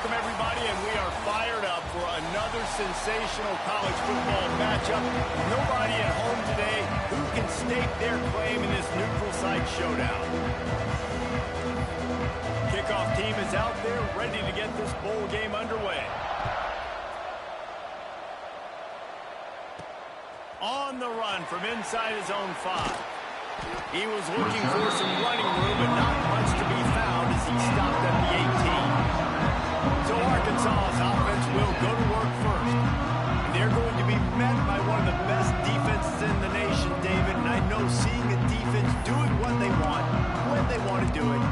Welcome, everybody, and we are fired up for another sensational college football matchup. Nobody at home today who can stake their claim in this neutral site showdown. Kickoff team is out there ready to get this bowl game underway. On the run from inside his own 5. He was looking for some running room, but not much to be found as he stopped at the 18. So Arkansas's offense will go to work first. And they're going to be met by one of the best defenses in the nation, David. And I know seeing a defense doing what they want, when they want to do it,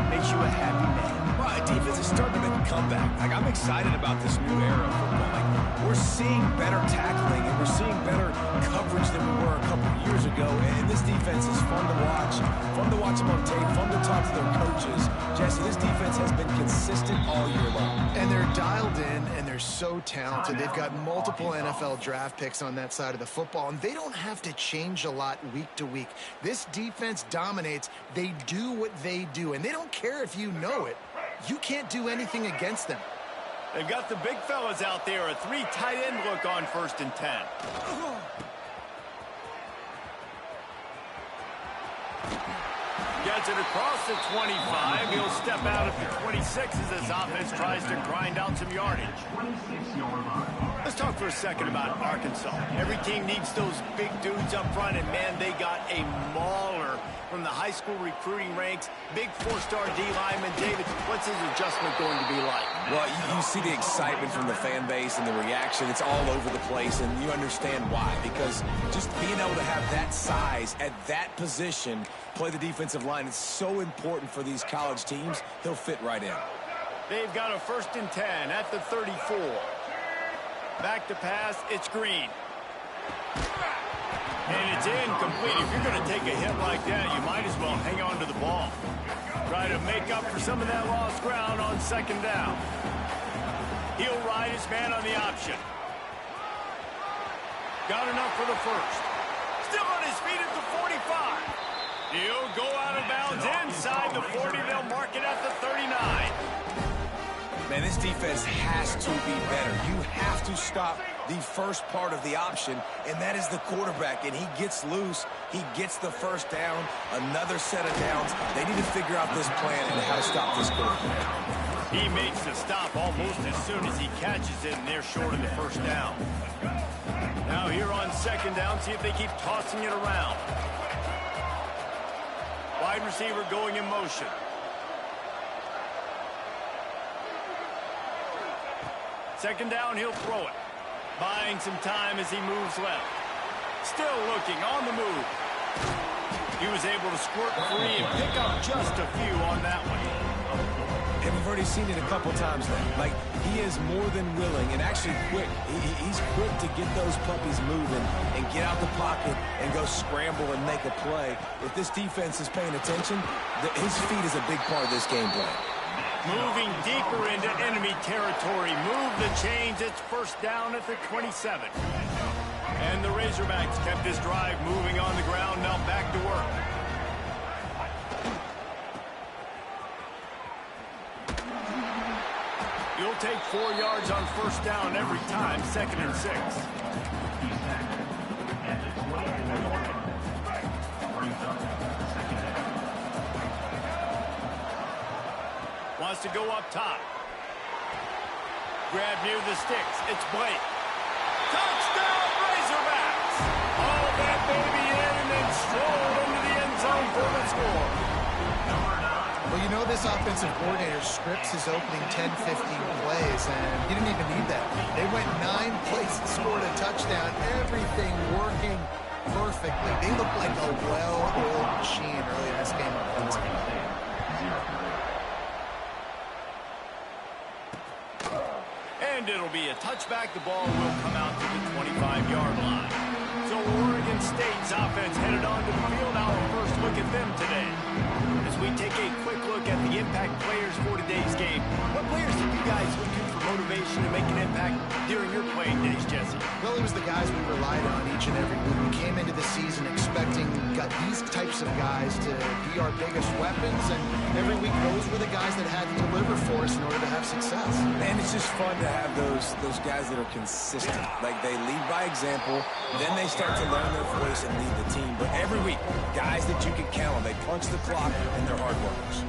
makes you a happy man. Well, defense is starting to make a comeback. I'm excited about this new era of football. We're seeing better tackling, and we're seeing better coverage than we were a couple of years ago. And this defense is fun to watch them on tape, fun to talk to their coaches. Jesse, this defense has been consistent all year long. And they're dialed in, and they're so talented. They've got multiple NFL draft picks on that side of the football, and they don't have to change a lot week to week. This defense dominates. They do what they do, and they don't care if you know it. You can't do anything against them. They've got the big fellas out there. A 3 tight end look on 1st and 10. Gets it across the 25. He'll step out at the 26 as his offense tries to grind out some yardage. Let's talk for a second about Arkansas. Every team needs those big dudes up front, and man, they got a mauler from the high school recruiting ranks. Big 4-star D lineman. David, what's his adjustment going to be like? Well, you see the excitement from the fan base and the reaction. It's all over the place, and you understand why. Because just being able to have that size at that position, play the defensive line, it's so important for these college teams. He'll fit right in. They've got a 1st and 10 at the 34. Back to pass, it's Green. And it's incomplete. If you're going to take a hit like that, you might as well hang on to the ball. Try to make up for some of that lost ground on 2nd down. He'll ride his man on the option. Got enough for the 1st. Still on his feet at the 45. He'll go out of bounds inside the 40. They'll mark it at the 39. Man, this defense has to be better. You have to stop the first part of the option, and that is the quarterback. And he gets loose. He gets the 1st down, another set of downs. They need to figure out this plan and how to stop this quarterback. He makes the stop almost as soon as he catches it, and they're short of the 1st down. Now here on 2nd down, see if they keep tossing it around. Wide receiver going in motion. Second down, he'll throw it. Buying some time as he moves left. Still looking on the move. He was able to squirt free and pick up just a few on that one. And we've already seen it a couple times now. He is more than willing and actually quick. He's quick to get those puppies moving and get out the pocket and go scramble and make a play. If this defense is paying attention, his feet is a big part of this game plan. Moving deeper into enemy territory. Move the chains. It's 1st down at the 27. And the Razorbacks kept this drive moving on the ground. Now back to work. You'll take 4 yards on 1st down every time. 2nd and 6. Wants to go up top. Grab near the sticks. It's Blake. Touchdown, Razorbacks! All that baby in and then strolled into the end zone for the score. Well, you know this offensive coordinator scripts his opening 10-15 plays, and he didn't even need that. They went 9 plays and scored a touchdown. Everything working perfectly. They look like a well-oiled machine early in this game offensively. And it'll be a touchback. The ball will come out to the 25-yard line. So Oregon State's offense headed onto the field. Our first look at them today. As we take a quick look at the impact players for today's game, what players did you guys look to for motivation to make an impact during your playing days, Jesse? Well, it was the guys we relied on each and every week. We came into the season expecting we've got these types of guys to be our biggest weapons, and every week those were the guys that had to deliver for us in order to have success. And it's just fun to have those guys that are consistent. Like, they lead by example, then they start to learn their voice and lead the team. But every week, guys that you can count on, they punch the clock, and they're hard workers.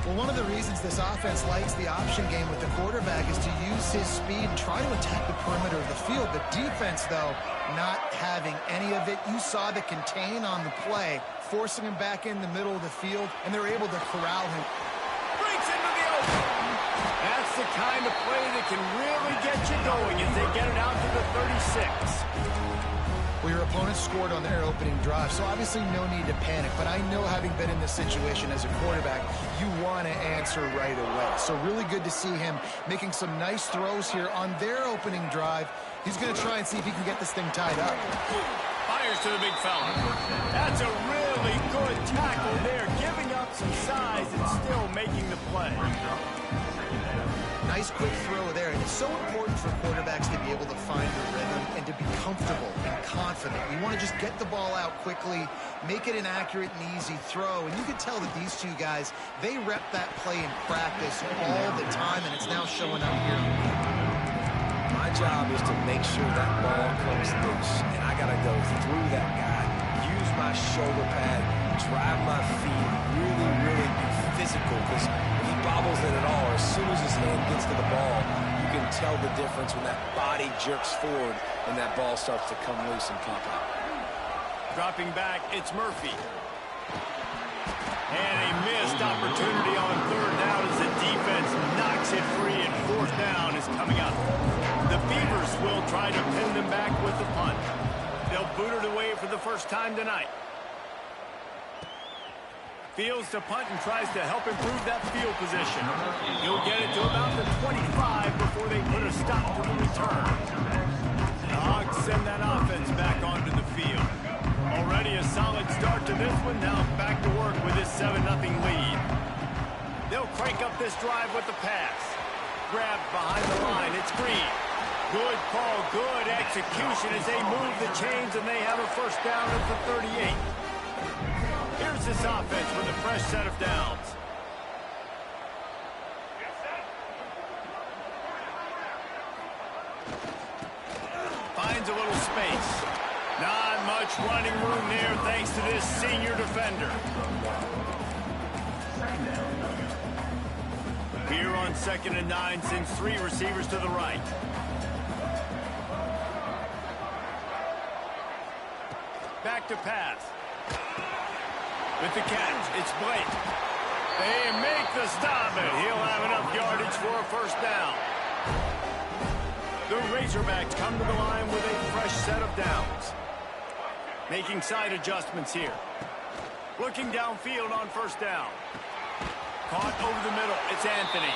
Well, one of the reasons this offense likes the option game with the quarterback is to use his speed and try to attack the perimeter of the field. The defense, though, not having any of it. You saw the contain on the play, forcing him back in the middle of the field, and they're able to corral him. Breaks into the open. That's the kind of play that can really get you going as they get it out to the 36. Well, your opponent scored on their opening drive, so obviously no need to panic. But I know, having been in this situation as a quarterback, you want to answer right away. So really good to see him making some nice throws here on their opening drive. He's going to try and see if he can get this thing tied up. Fires to the big fella. That's a really good tackle there, giving up some size and still making the play. Nice quick throw there, and it's so important for quarterbacks to be able to find the rhythm and to be comfortable and confident. You want to just get the ball out quickly, make it an accurate and easy throw, and you can tell that these two guys, they rep that play in practice all the time, and it's now showing up here. My job is to make sure that ball comes loose, and I got to go through that guy, use my shoulder pad, drive my feet, really be physical, because when he bobbles it at all, as soon as his hand gets to the ball, you can tell the difference when that body jerks forward and that ball starts to come loose and pop out. Dropping back, it's Murphy. And a missed opportunity on third down as the defense knocks it free, and fourth down is coming up. The Beavers will try to pin them back with the punt. They'll boot it away for the first time tonight. Fields to punt and tries to help improve that field position. He'll get it to about the 25 before they put a stop to the return. The Hawks send that offense back onto the field. Already a solid start to this one. Now back to work with this 7-0 lead. They'll crank up this drive with the pass. Grabbed behind the line. It's Green. Good call, good execution as they move the chains, and they have a first down at the 38. Here's this offense with a fresh set of downs. Finds a little space. Not much running room there thanks to this senior defender. Here on 2nd and 9, sends 3 receivers to the right. Back to pass. With the catch, it's Blake. They make the stop, and he'll have enough yardage for a first down. The Razorbacks come to the line with a fresh set of downs. Making side adjustments here. Looking downfield on first down. Caught over the middle, it's Anthony.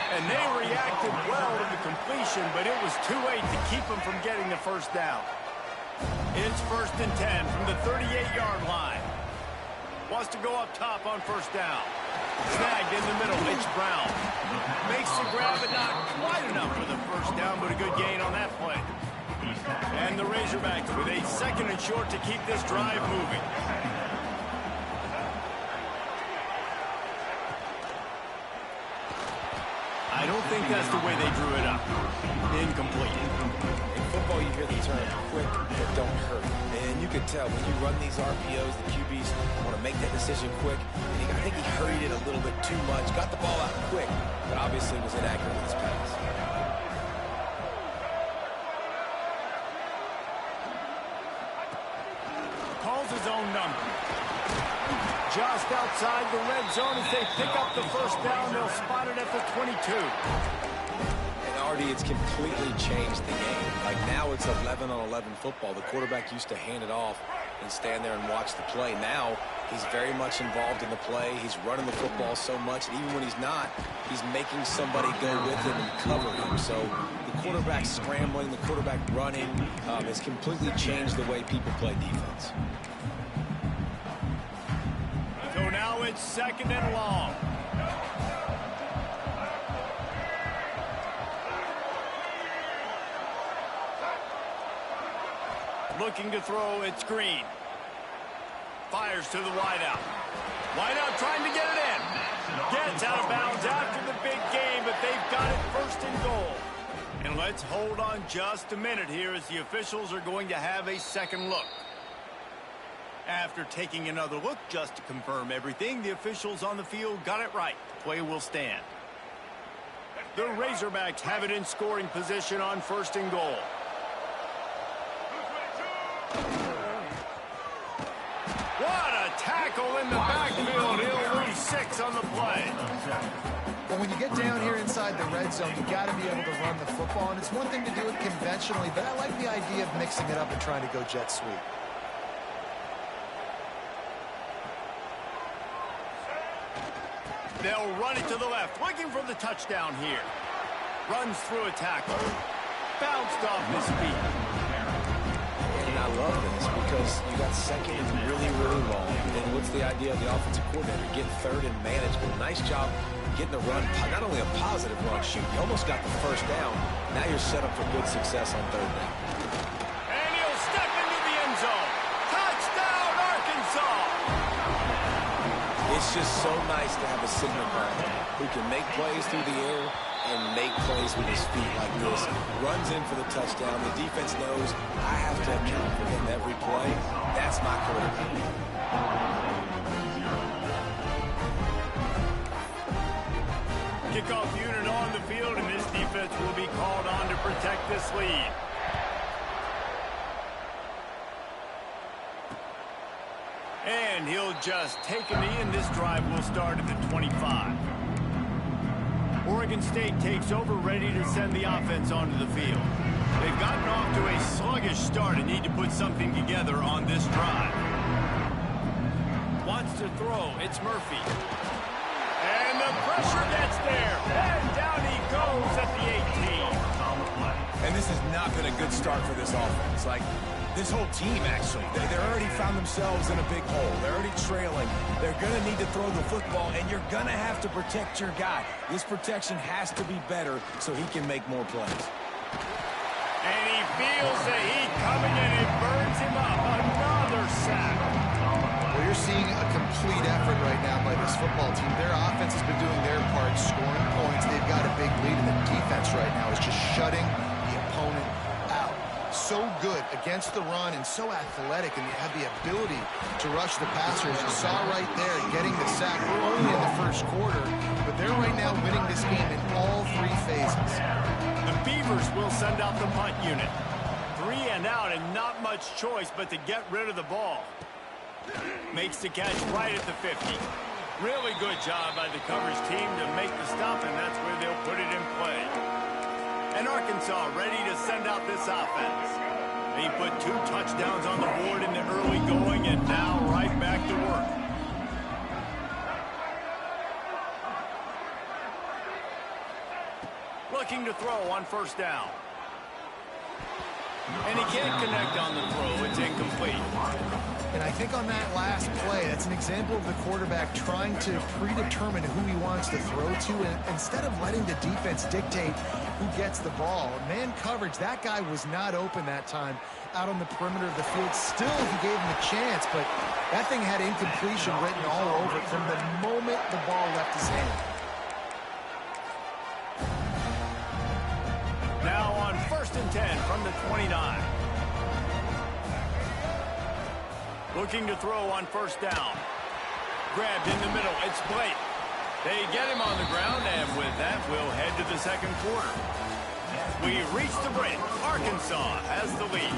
And they reacted well to the completion, but it was too late to keep them from getting the first down. It's 1st and 10 from the 38-yard line. Wants to go up top on first down. Snagged in the middle, it's Brown. Makes the grab, but not quite enough for the first down, but a good gain on that play. And the Razorbacks with a 2nd and short to keep this drive moving. I don't think that's the way they drew it up. Incomplete. In football, you hear the term quick but don't hurt. And you can tell when you run these RPOs, the QBs want to make that decision quick. And I think he hurried it a little bit too much. Got the ball out quick, but obviously was inaccurate with his pass. Calls his own number. Just outside the red zone as they pick up the first down. They'll spot it at the 22. And Artie, it's completely changed the game. Like, now it's 11-on-11 football. The quarterback used to hand it off and stand there and watch the play. Now he's very much involved in the play. He's running the football so much, and even when he's not, he's making somebody go with him and cover him. So the quarterback scrambling, the quarterback running has completely changed the way people play defense. So now it's 2nd and long. Looking to throw, it's Green. fires to the wideout. Wideout trying to get it in. Gets out of bounds after the big game, but they've got it first and goal. And let's hold on just a minute here as the officials are going to have a second look. After taking another look just to confirm everything, the officials on the field got it right. Play will stand. The Razorbacks have it in scoring position on first and goal. What a tackle in the backfield. He'll lose 6 on the play. Well, when you get down here inside the red zone, you got to be able to run the football. And it's one thing to do it conventionally, but I like the idea of mixing it up and trying to go jet sweep. They'll run it to the left, looking for the touchdown here. Runs through a tackle. Bounced off his feet. And I love this because you got second and really, really long. And what's the idea of the offensive coordinator? Get third and manageable. Nice job getting the run, not only a positive run, shoot, you almost got the first down. Now you're set up for good success on third down. And he'll step into the end zone. Touchdown, Arkansas! It's just so nice to have a signal back who can make plays through the air and make plays with his feet like this. Runs in for the touchdown. The defense knows I have to account for him every play. That's my quarterback. Kickoff unit on the field, and this defense will be called on to protect this lead. And he'll just take a knee, and this drive will start at the 25. Oregon State takes over, ready to send the offense onto the field. They've gotten off to a sluggish start and need to put something together on this drive. Wants to throw. It's Murphy. And the pressure gets there. And down he goes at the 18. And this has not been a good start for this offense. Like, this whole team, actually, they already found themselves in a big hole. They're already trailing. They're going to need to throw the football, and you're going to have to protect your guy. This protection has to be better so he can make more plays. And he feels the heat coming, and it burns him up. Another sack. Well, you're seeing a complete effort right now by this football team. Their offense has been doing their part, scoring points. They've got a big lead, and the defense right now is just shutting the opponent out. So good against the run and so athletic, and they have the ability to rush the passers. You saw right there getting the sack. We're only in the first quarter, but they're right now winning this game in all 3 phases. The Beavers will send out the punt unit. 3 and out, and not much choice but to get rid of the ball. Makes the catch right at the 50. Really good job by the coverage team to make the stop, and that's where they'll put it in play. And Arkansas ready to send out this offense. They put 2 touchdowns on the board in the early going, and now right back to work. Looking to throw on first down. And he can't connect on the throw. It's incomplete. And I think on that last play, that's an example of the quarterback trying to predetermine who he wants to throw to, and instead of letting the defense dictate who gets the ball. Man coverage, that guy was not open that time out on the perimeter of the field. Still, he gave him a chance, but that thing had incompletion written all over it from the moment the ball left his hand. Now on 1st and 10 from the 29. Looking to throw on first down. Grabbed in the middle. It's Blake. They get him on the ground, and with that, we'll head to the second quarter. We reach the break. Arkansas has the lead.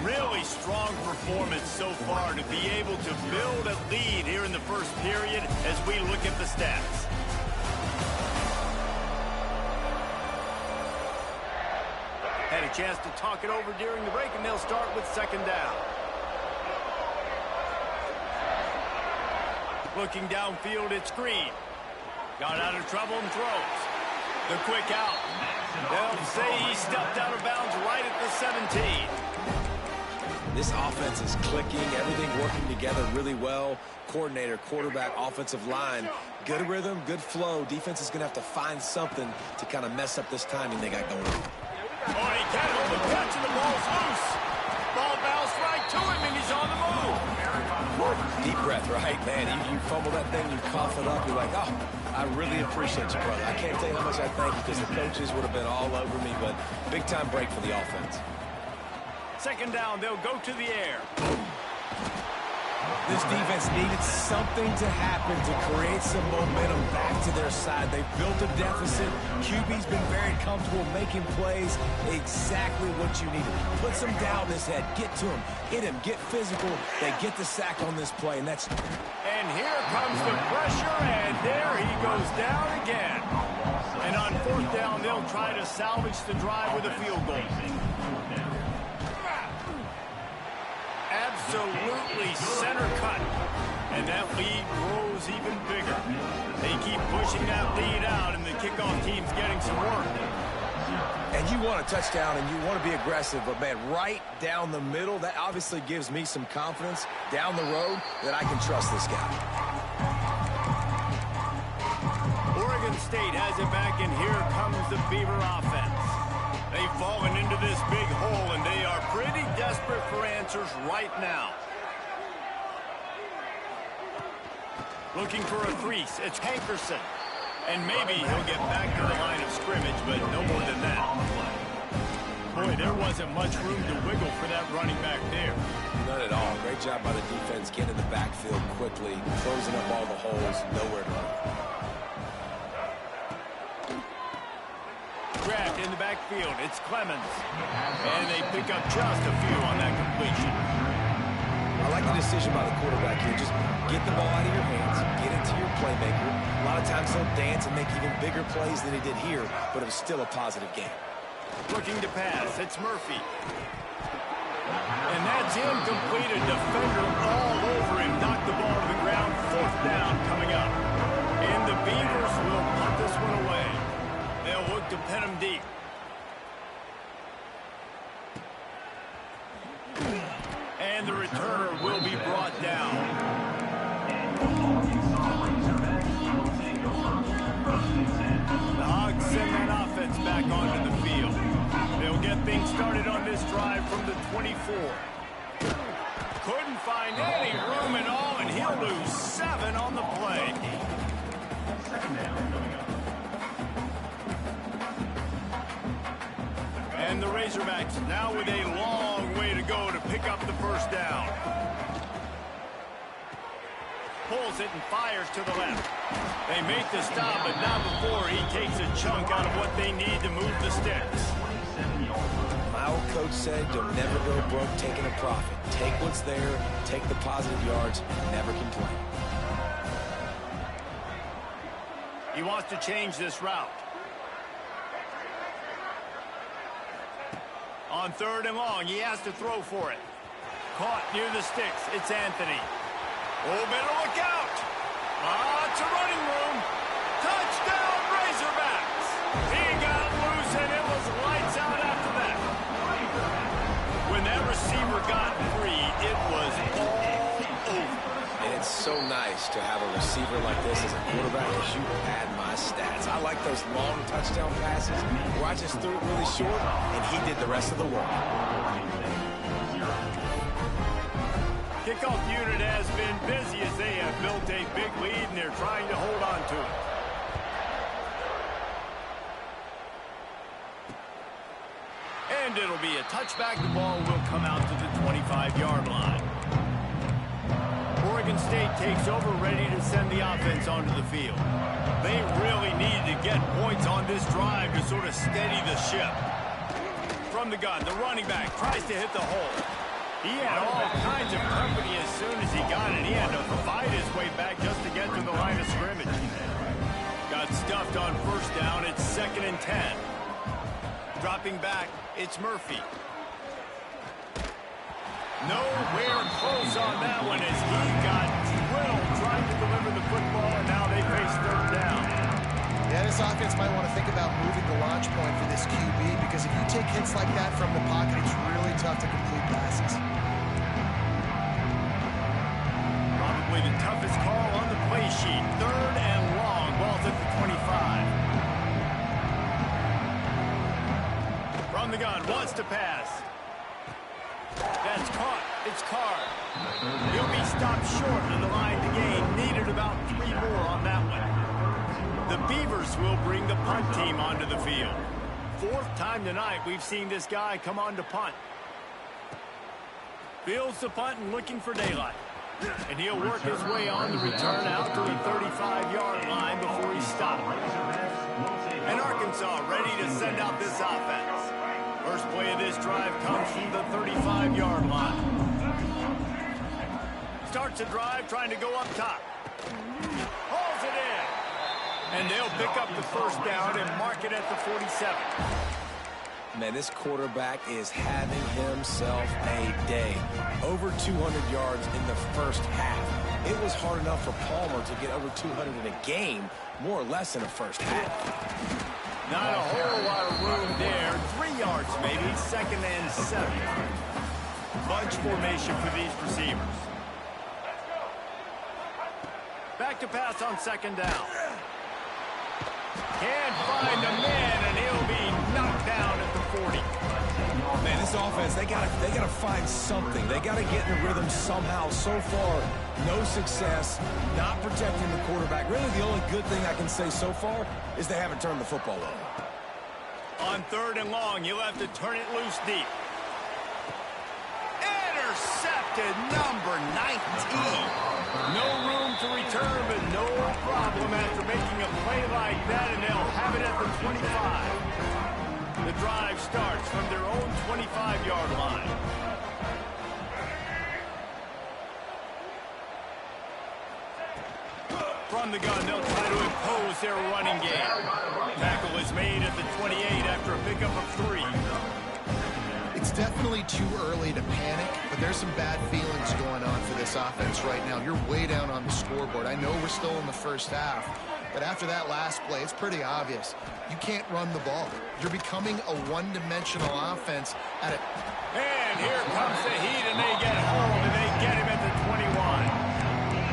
Really strong performance so far to be able to build a lead here in the first period as we look at the stats. Had a chance to talk it over during the break, and they'll start with second down. Looking downfield, it's Green. Got out of trouble and throws. The quick out. They'll say he stepped out of bounds right at the 17. This offense is clicking, everything working together really well. Coordinator, quarterback, offensive line. Good rhythm, good flow. Defense is going to have to find something to kind of mess up this timing they got going on. Oh, he can't hold the catch, and the ball's loose. Ball bounced right to him, and he's on the move. Deep breath, right? Man, you fumble that thing, you cough it up, you're like, oh, I really appreciate you, brother. I can't tell you how much I thank you because the coaches would have been all over me, but big-time break for the offense. Second down, they'll go to the air. This defense needed something to happen to create some momentum back to their side. They've built a deficit. QB's been very comfortable making plays. Exactly what you needed. Put some doubt in his head. Get to him. Hit him. Get physical. They get the sack on this play, and that's... And here comes the pressure, and there he goes down again. And on fourth down, they'll try to salvage the drive with a field goal. Absolutely center cut. And that lead grows even bigger. They keep pushing that lead out, and the kickoff team's getting some work. And you want a touchdown, and you want to be aggressive, but, man, right down the middle, that obviously gives me some confidence down the road that I can trust this guy. Oregon State has it back, and here comes the Beaver offense. They've fallen into this big hole, and they are pretty desperate for answers right now. Looking for a crease. It's Hankerson. And maybe he'll get back to the line of scrimmage, but no more than that. Boy, there wasn't much room to wiggle for that running back there. None at all. Great job by the defense getting in the backfield quickly, closing up all the holes, nowhere to run. Grabbed in the backfield. It's Clemens. And they pick up just a few on that completion. I like the decision by the quarterback here. Just get the ball out of your hands, get into your playmaker. A lot of times he'll dance and make even bigger plays than he did here, but it was still a positive game. Looking to pass. It's Murphy. And that's incomplete. A defender all over him. Knocked the ball to the ground. Fourth down coming up. And the Beavers will punt this one away. They'll look to pin him deep. And the returner will be brought down. The Hogs send that offense back onto the field. They'll get things started on this drive from the 24. Couldn't find any room at all, and he'll lose 7 on the play. And the Razorbacks now with a long way to go to pick up the first down. Pulls it and fires to the left. They make the stop, but not before he takes a chunk out of what they need to move the sticks. My old coach said you'll never go broke taking a profit. Take what's there, take the positive yards, never complain. He wants to change this route. On third and long, he has to throw for it. Caught near the sticks. It's Anthony. Oh, better look out. It's a running room. Touchdown, Razorbacks. He got loose, and it was lights out after that. When that receiver got free, it was all over. And it's so nice to have a receiver like this as a quarterback because you pad my stats. I like those long touchdown passes where I just threw it really short, and he did the rest of the work. Kickoff unit has been busy as they have built a big lead, and they're trying to hold on to it. And it'll be a touchback. The ball will come out to the 25-yard line. Oregon State takes over, ready to send the offense onto the field. They really need to get points on this drive to sort of steady the ship. From the gun, the running back tries to hit the hole. He had all kinds of company as soon as he got it. He had to fight his way back just to get to the line of scrimmage. Got stuffed on first down. It's 2nd and 10. Dropping back, it's Murphy. Nowhere close on that one as he got drilled trying to deliver the football, and now they face third down. Yeah, this offense might want to think about moving the launch point for this QB because if you take hits like that from the pocket, it's really tough to complete passes. Probably the toughest call on the play sheet. Third and long. Ball's at the 25. From the gun, wants to pass. That's caught. It's Carr. He'll be stopped short of the line to gain. Needed about 3 more on that one. The Beavers will bring the punt team onto the field. 4th time tonight we've seen this guy come on to punt. Fields the punt and looking for daylight. And he'll work his way on the return out to the 35-yard line before he stopped. And Arkansas ready to send out this offense. First play of this drive comes from the 35-yard line. Starts the drive trying to go up top. Hauls it in. And they'll pick up the first down and mark it at the 47. Man, this quarterback is having himself a day. Over 200 yards in the first half. It was hard enough for Palmer to get over 200 in a game, more or less in the first half. Not a whole lot of room there. 3 yards maybe, 2nd and 7. Bunch formation for these receivers. Back to pass on 2nd down. Can't find a man, and he'll be knocked down at the 40. Man, this offense, they gotta find something. They gotta get in the rhythm somehow. So far, no success, not protecting the quarterback. Really, the only good thing I can say so far is they haven't turned the football over. On 3rd and long, you'll have to turn it loose deep. Intercepted, number 19. No room to return, but no problem after making a play like that, and they'll have it at the 25. The drive starts from their own 25-yard line. From the gun, they'll try to impose their running game. Tackle is made at the 28 after a pickup of 3. It's definitely too early to panic, but there's some bad feelings going on for this offense right now. You're way down on the scoreboard. I know we're still in the first half, but after that last play, it's pretty obvious. You can't run the ball. You're becoming a one-dimensional offense at a... And here comes the heat, and they get home, and they get him at the 21.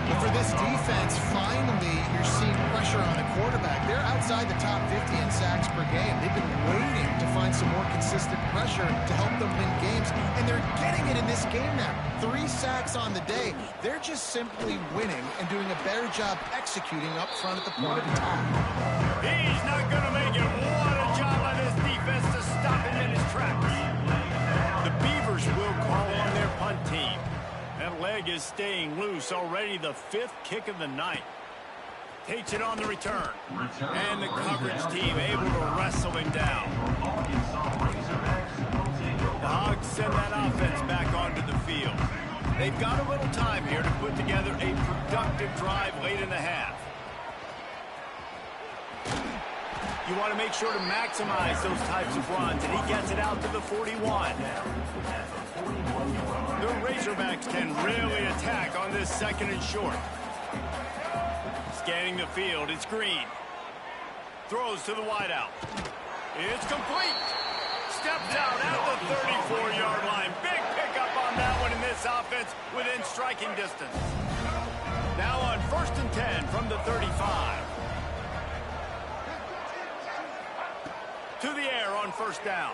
But for this defense, finally, you're seeing pressure on the quarterback. They're outside the top 50 in sacks per game. They've been waiting to find some more consistent pressure to help them win games, and they're getting it in this game now. 3 sacks on the day. They're just simply winning and doing a better job executing up front at the point of attack. He's not going to make it. What a job on this defense to stop him in his tracks. The Beavers will call on their punt team. That leg is staying loose. Already the 5th kick of the night. Takes it on the return. And the coverage team able to wrestle him down. The Hogs send that offense back onto the field. They've got a little time here to put together a productive drive late in the half. You want to make sure to maximize those types of runs, and he gets it out to the 41. The Razorbacks can really attack on this 2nd and short. Scanning the field, it's Green. Throws to the wideout. It's complete. Steps out at the 34-yard line. Big pickup on that one in this offense within striking distance. Now on 1st and 10 from the 35. To the air on 1st down.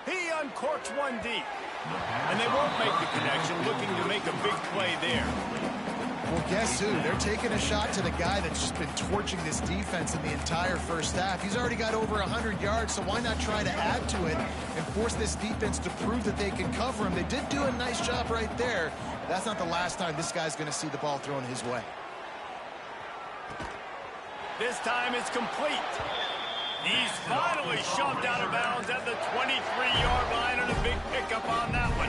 He uncorks one deep. And they won't make the connection, looking to make a big play there. Well, guess who? They're taking a shot to the guy that's just been torching this defense in the entire first half. He's already got over 100 yards, so why not try to add to it and force this defense to prove that they can cover him? They did do a nice job right there. That's not the last time this guy's going to see the ball thrown his way. This time it's complete. He's finally shoved out of bounds at the 23-yard line, and a big pickup on that one.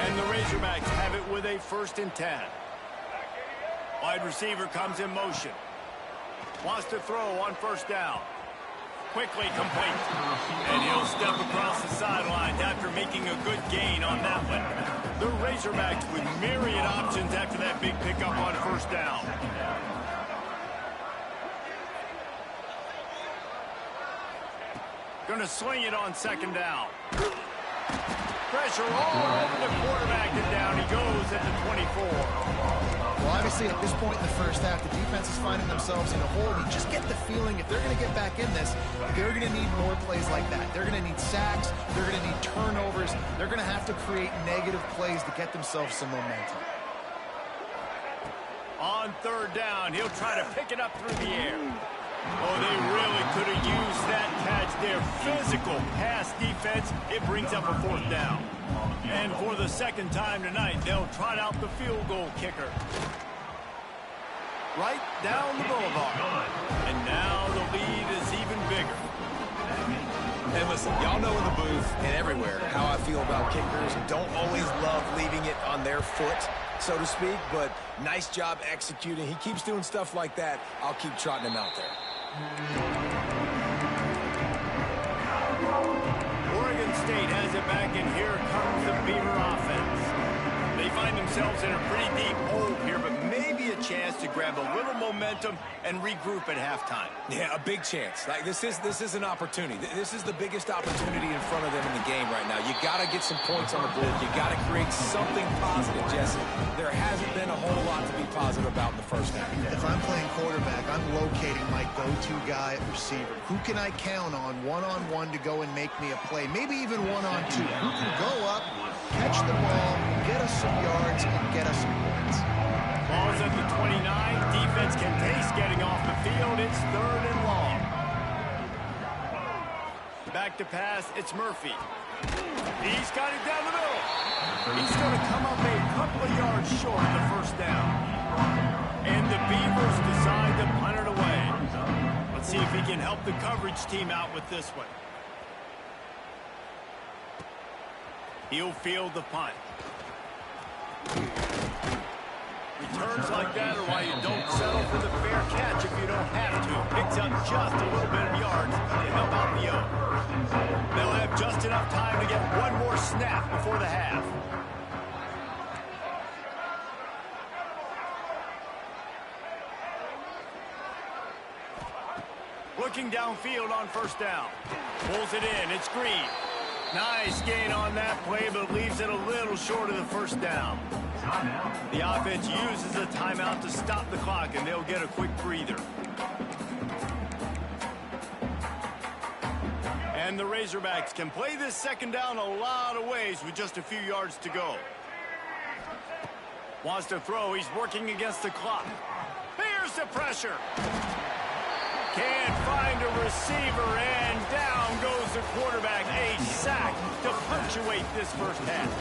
And the Razorbacks have it with a 1st and 10. Wide receiver comes in motion. Wants to throw on 1st down. Quickly complete. And he'll step across the sidelines after making a good gain on that one. The Razorbacks with myriad options after that big pickup on 1st down. Going to sling it on 2nd down. Pressure all over the quarterback, and down he goes at the 24. Well, honestly, at this point in the first half, the defense is finding themselves in a hole. You just get the feeling if they're going to get back in this, they're going to need more plays like that. They're going to need sacks. They're going to need turnovers. They're going to have to create negative plays to get themselves some momentum. On third down, he'll try to pick it up through the air. Oh, they really could have used that catch there. Physical pass defense. It brings up a fourth down. And for the second time tonight, they'll trot out the field goal kicker. Right down the boulevard. And now the lead is even bigger. And listen, y'all know in the booth and everywhere how I feel about kickers. Don't always love leaving it on their foot, so to speak, but nice job executing. He keeps doing stuff like that. I'll keep trotting him out there. Oregon State has it back, and here comes the Beaver offense. They find themselves in a pretty deep hole here, but maybe a chance to grab a little momentum and regroup at halftime. Yeah, a big chance. Like this is an opportunity. This is the biggest opportunity in front of them in the game right now. You got to get some points on the board. You got to create something positive, Jesse. There hasn't been a whole lot to be positive about in the first half. If I'm playing quarterback, I'm locating my go-to guy at receiver. Who can I count on one-on-one to go and make me a play? Maybe even one-on-two. Who can go up, catch the ball, get us some yards, and get us some points? Ball's at the 29. Defense can taste getting off the field. It's third and long. Back to pass. It's Murphy. He's got it down the middle. He's going to come up a couple of yards short of the first down. And the Beavers decide to punt it away. Let's see if he can help the coverage team out with this one. He'll field the punt. Returns like that are why you don't settle for the fair catch if you don't have to. Picks up just a little bit of yards to help out the yoke. They'll have just enough time to get one more snap before the half. Looking downfield on first down. Pulls it in. It's Green. Nice gain on that play, but leaves it a little short of the first down. The offense uses a timeout to stop the clock, and they'll get a quick breather. And the Razorbacks can play this second down a lot of ways with just a few yards to go. Wants to throw. He's working against the clock. Here's the pressure. Can't find a receiver, and down goes the quarterback. A sack to punctuate this first half.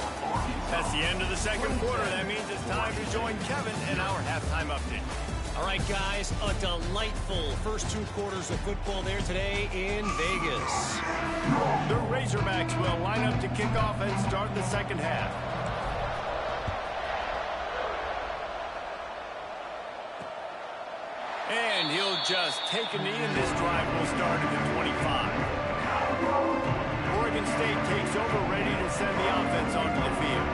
That's the end of the second quarter. That means it's time to join Kevin in our halftime update. All right, guys, a delightful first two quarters of football there today in Vegas. The Razorbacks will line up to kick off and start the second half. And he'll just take a knee, and this drive will start at the 25. Oregon State takes over, ready to send the offense onto the field.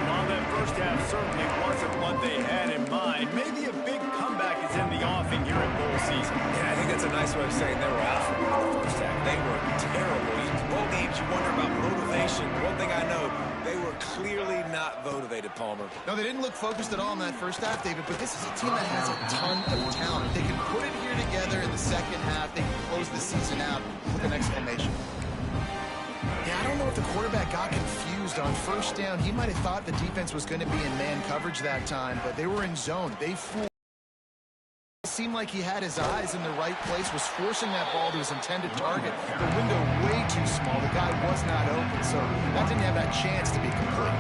While that first half certainly wasn't what they had in mind, maybe a big comeback is in the offing here at bowl season. Yeah, I think that's a nice way of saying they were awful in the first half. They were terrible. Bowl games, you wonder about motivation. One thing I know, they were clearly not motivated, Palmer. No, they didn't look focused at all in that first half, David, but this is a team that has a ton of talent. They can put it here together in the second half. They can close the season out with an exclamation. Yeah, I don't know if the quarterback got confused on first down. He might have thought the defense was going to be in man coverage that time, but they were in zone. They fooled. It seemed like he had his eyes in the right place, was forcing that ball to his intended target. The window way too small. The guy was not open, so that didn't have that chance to be complete.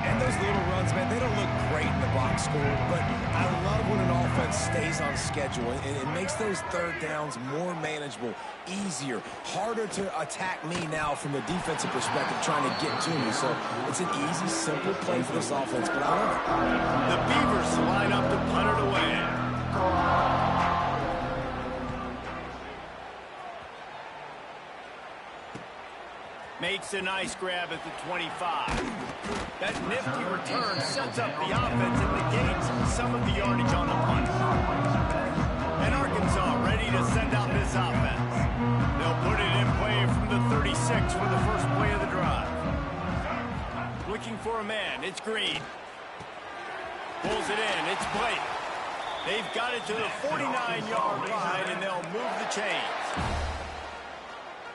And those little runs, man, they don't look great in the box score, but I love when an offense stays on schedule, and it makes those third downs more manageable, easier, harder to attack me now from the defensive perspective trying to get to me. So it's an easy, simple play for this offense, but I love it. The Beavers line up to punt it away. Makes a nice grab at the 25. That nifty return sets up the offense and negates some of the yardage on the punt. And Arkansas ready to send out this offense. They'll put it in play from the 36 for the first play of the drive. Looking for a man, it's Green. Pulls it in. It's Blake. They've got it to the 49-yard line, and they'll move the chains.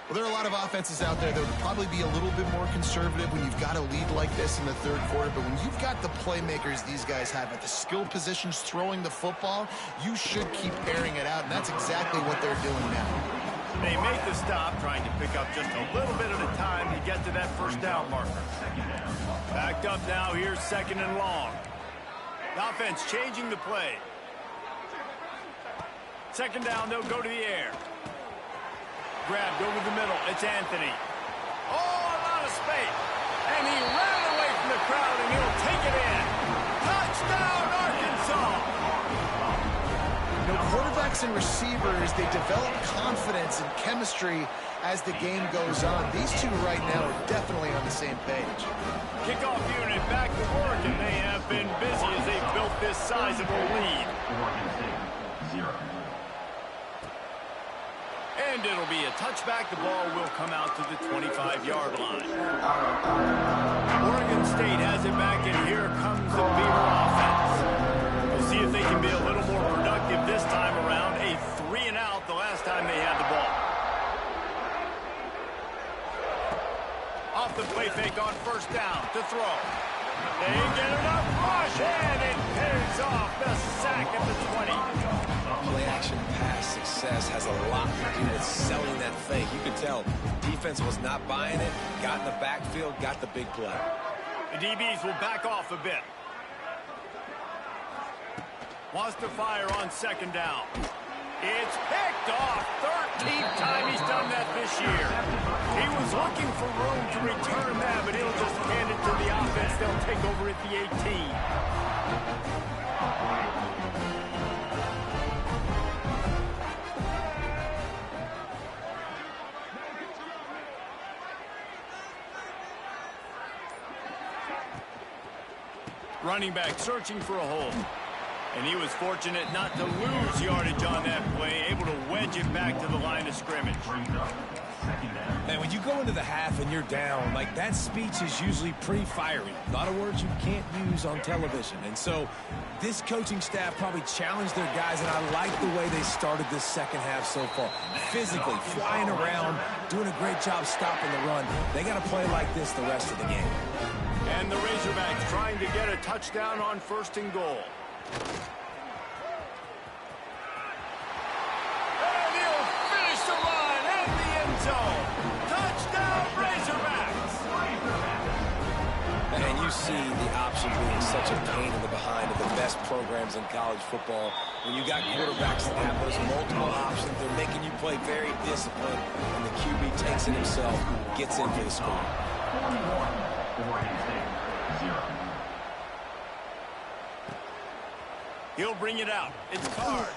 Well, there are a lot of offenses out there that would probably be a little bit more conservative when you've got a lead like this in the third quarter. But when you've got the playmakers these guys have at the skill positions throwing the football, you should keep airing it out, and that's exactly what they're doing now. They make the stop, trying to pick up just a little bit at a time to get to that first down marker. Backed up now, here's second and long. The offense changing the play. Second down, they'll go to the air. Grabbed over the middle, it's Anthony. Oh, a lot of space. And he ran away from the crowd, and he'll take it in. Touchdown, Arkansas! You know, quarterbacks and receivers, they develop confidence and chemistry as the game goes on. These two right now are definitely on the same page. Kickoff unit back to work, and they have been busy as they've built this sizable lead. And it'll be a touchback. The ball will come out to the 25-yard line. Oregon State has it back, and here comes the Beaver offense. We'll see if they can be a little more productive this time around. A 3-and-out the last time they had the ball. Off the play fake on first down to throw. They get enough rush, and it pays off the sack at the 20. Play-action pass success has a lot to do with selling that fake. You could tell defense was not buying it, got in the backfield, got the big play. The DBs will back off a bit. Wants to fire on second down. It's picked off. 13th time he's done that this year. He was looking for room to return that, but he'll just hand it to the offense. They'll take over at the 18. Running back searching for a hole. And he was fortunate not to lose yardage on that play, able to wedge it back to the line of scrimmage. And when you go into the half and you're down, like, that speech is usually pretty fiery. A lot of words you can't use on television. And so this coaching staff probably challenged their guys, and I like the way they started this second half so far. Physically, flying around, doing a great job stopping the run. They got to play like this the rest of the game. And the Razorbacks trying to get a touchdown on first and goal. And he'll finish the run in the end zone. Touchdown, Razorbacks! And you see the option being such a pain in the behind of the best programs in college football. When you got quarterbacks that have those multiple options, they're making you play very disciplined, and the QB takes it himself, gets in for the score. He'll bring it out. It's Card.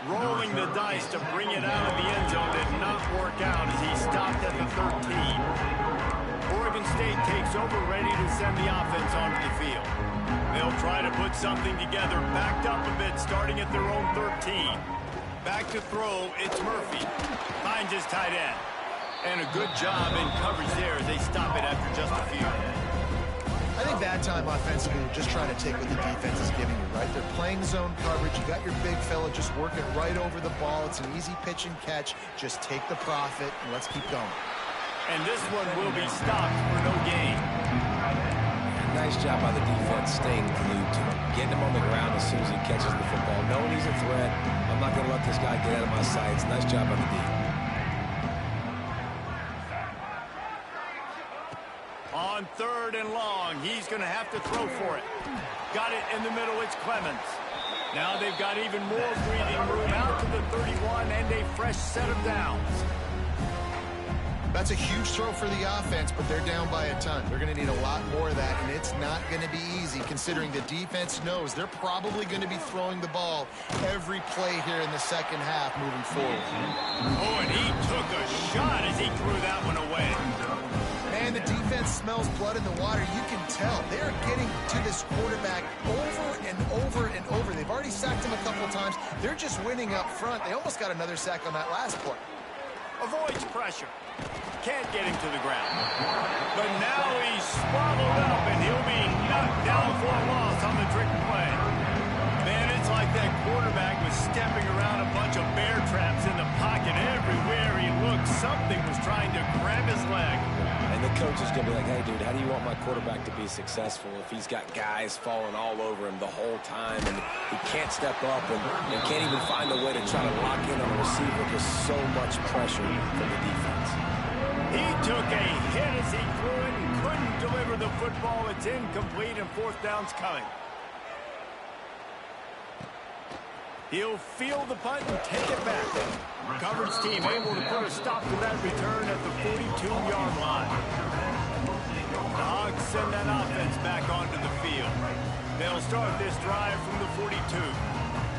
Rolling the dice to bring it out of the end zone did not work out as he stopped at the 13. Oregon State takes over, ready to send the offense onto the field. They'll try to put something together, backed up a bit, starting at their own 13. Back to throw, it's Murphy. Finds his tight end. And a good job in coverage there as they stop it after just a few. I think that time offensively, you're just trying to take what the defense is giving you, right? They're playing zone coverage. You got your big fella just working right over the ball. It's an easy pitch and catch. Just take the profit, and let's keep going. And this one will be stopped for no gain. Nice job by the defense staying glued to him, getting him on the ground as soon as he catches the football. Knowing he's a threat, I'm not going to let this guy get out of my sights. Nice job by the D. On third and long, he's going to have to throw for it. Got it in the middle, it's Clemens. Now they've got even more breathing room out to the 31 and a fresh set of downs. That's a huge throw for the offense, but they're down by a ton. They're going to need a lot more of that, and it's not going to be easy considering the defense knows they're probably going to be throwing the ball every play here in the second half moving forward. Oh, and he took a shot as he threw that one away. Man, the defense smells blood in the water. You can tell. They're getting to this quarterback over and over and over. They've already sacked him a couple times. They're just winning up front. They almost got another sack on that last play. Avoids pressure. Can't get him to the ground. But now he's swallowed up, and he'll be knocked down for a loss on the trick trying to grab his leg. And the coach is going to be like, hey, dude, how do you want my quarterback to be successful if he's got guys falling all over him the whole time and he can't step up and can't even find a way to try to lock in on the receiver because so much pressure from the defense. He took a hit as he threw it and couldn't deliver the football. It's incomplete and fourth down's coming. He'll field the punt and take it back. Coverage team able to put a stop to that return at the 42-yard line. The Hogs send that offense back onto the field. They'll start this drive from the 42.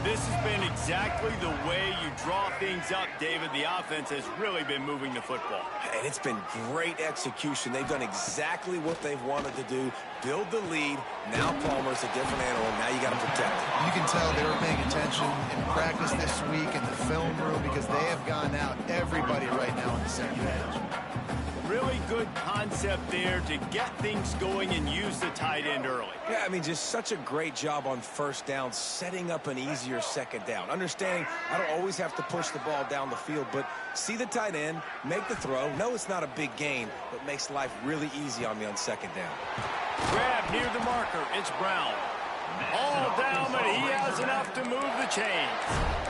This has been exactly the way you draw things up, David. The offense has really been moving the football. And it's been great execution. They've done exactly what they've wanted to do. Build the lead. Now Palmer's a different animal. Now you got to protect it. You can tell they were paying attention in practice this week in the film room because they have gone out everybody right now on the same page. Really good concept there to get things going and use the tight end early. Yeah, I mean, just such a great job on first down, setting up an easier second down. Understanding I don't always have to push the ball down the field, but see the tight end, make the throw. No, it's not a big gain, but makes life really easy on me on second down. Grab near the marker. It's Brown. All down, but he has enough to move the chains.